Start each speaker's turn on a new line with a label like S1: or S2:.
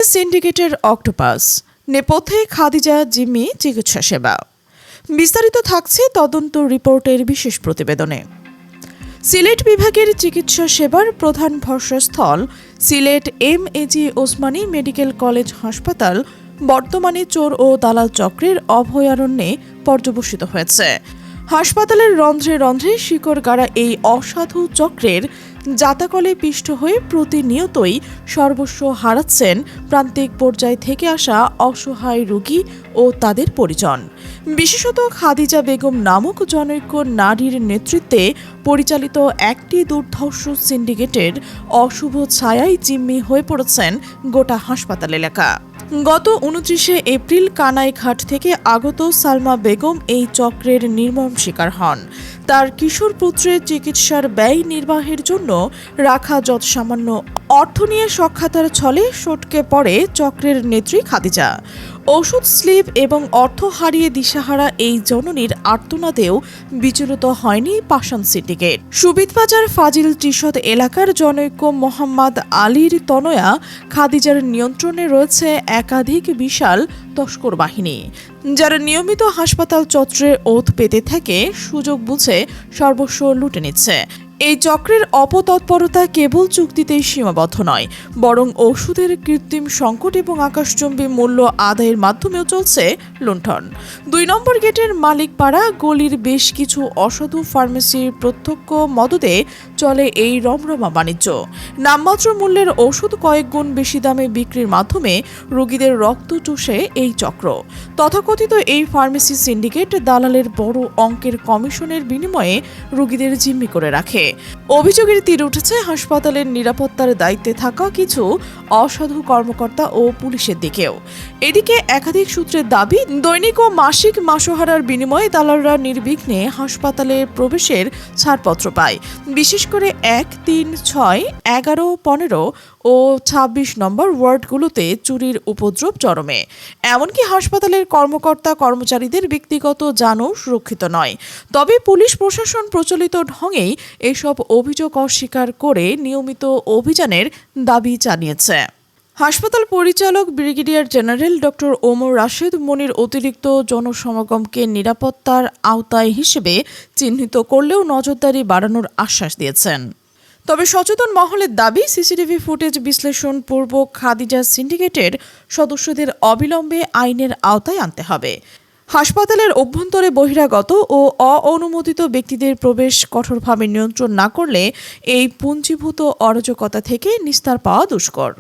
S1: সিন্ডিকেটের অক্টোপাস নেপথ্যে খাদিজা জিম্মি চিকিৎসা সেবা। বিস্তারিত থাকছে তদন্ত রিপোর্টের বিশেষ প্রতিবেদনে। সিলেট বিভাগের চিকিৎসা সেবার প্রধান ভরসাস্থল সিলেট এম.এ.জি. ওসমানী মেডিকেল কলেজ হাসপাতাল বর্তমানে চোর ও দালাল চক্রের অভয়ারণ্যে পর্যবসিত হয়েছে। হাসপাতালের রন্ধ্রে রন্ধ্রে শিকড় গাড়া এই অসাধু চক্রের জাতাকলে পিষ্ট হয়ে প্রতিনিয়তই সর্বস্ব হারাচ্ছেন প্রান্তিক পর্যায় থেকে আসা অসহায় রোগী ও তাদের পরিজন। বিশেষত খাদিজা বেগম নামক জনৈক নারীর নেতৃত্বে পরিচালিত একটি দুর্ধর্ষ সিন্ডিকেটের অশুভ ছায়ায় জিম্মি হয়ে পড়েছেন গোটা হাসপাতাল এলাকা। গত 29 এপ্রিল কানাইঘাট থেকে আগত সালমা বেগম এই চক্রের নির্মম শিকার হন। তার কিশোর পুত্রের চিকিৎসার ব্যয় নির্বাহের জন্য রাখা যৎসামান্য অর্থ নিয়ে সখ্যাতার ছলে সটকে পড়ে চক্রের নেত্রী খাদিজা। ওষুধ স্লিপ এবং অর্থ হারিয়ে দিশাহারা এই জননীর আর্তনাদেও বিচলিত হয়নি পাষাণ সিন্ডিকেট। সুবিদবাজার ফাজিল ত্রিশদ এলাকার জনৈক মোহাম্মদ আলীর তনয়া খাদিজার নিয়ন্ত্রণে রয়েছে একাধিক বিশাল তস্কর বাহিনী, যারা নিয়মিত হাসপাতাল চত্বরে ওত পেতে থাকে সুযোগ বুঝে সর্বস্ব লুটে নিচ্ছে। এই চক্রের অপতৎপরতা কেবল চুক্তিতেই সীমাবদ্ধ নয়, বরং ওষুধের কৃত্রিম সংকট এবং আকাশচুম্বী মূল্য আদায়ের মাধ্যমেও চলছে লুণ্ঠন। 2 নম্বর গেটের মালিকপাড়া গলির বেশ কিছু অসাধু ফার্মেসির প্রত্যক্ষ মদদে চলে এই রমরমা বাণিজ্য। নামমাত্র মূল্যের ওষুধ কয়েক গুণ বেশি দামে বিক্রির মাধ্যমে রোগীদের রক্ত চুষে এই চক্র। তথাকথিত এই ফার্মেসি সিন্ডিকেট দালালের বড় অঙ্কের কমিশনের বিনিময়ে রোগীদের জিম্মি করে রাখে। অভিযোগের তীর উঠেছে হাসপাতালের নিরাপত্তার দায়িত্বে থাকা কিছু অসাধু কর্মকর্তা ও পুলিশের দিকেও। এদিকে একাধিক সূত্রের দাবি, দৈনিক ও মাসিক মাসোহারার বিনিময়ে দালালরা নির্বিঘ্নে হাসপাতালে প্রবেশের ছাড়পত্র পায়। বিশেষ করে 1, 3, 6, 11, 15 ও 26 নম্বর ওয়ার্ডগুলোতে চুরির উপদ্রব চরমে। এমনকি হাসপাতালের কর্মকর্তা কর্মচারীদের ব্যক্তিগত যানও সুরক্ষিত নয়। তবে পুলিশ প্রশাসন প্রচলিত ঢঙেই এসব অভিযোগ অস্বীকার করে নিয়মিত অভিযানের দাবি জানিয়েছে। হাসপাতাল পরিচালক brigadier general doctor Omar Rashed Monir অতিরিক্ত জনসমাগমকে নিরাপত্তার আওতায় হিসেবে চিহ্নিত করলেও নজরদারি বাড়ানোর আশ্বাস দিয়েছেন। তবে সচেতন মহলের দাবি, সিসিটিভি ফুটেজ বিশ্লেষণ পূর্বক খাদিজা সিন্ডিকেটের সদস্যদের অবিলম্বে আইনের আওতায় আনতে হবে। হাসপাতালের অভ্যন্তরে বহিরাগত ও অঅনুমোদিত ব্যক্তিদের প্রবেশ কঠোরভাবে নিয়ন্ত্রণ না করলে এই পুঞ্জীভূত অরাজকতা থেকে নিস্তার পাওয়া দুষ্কর।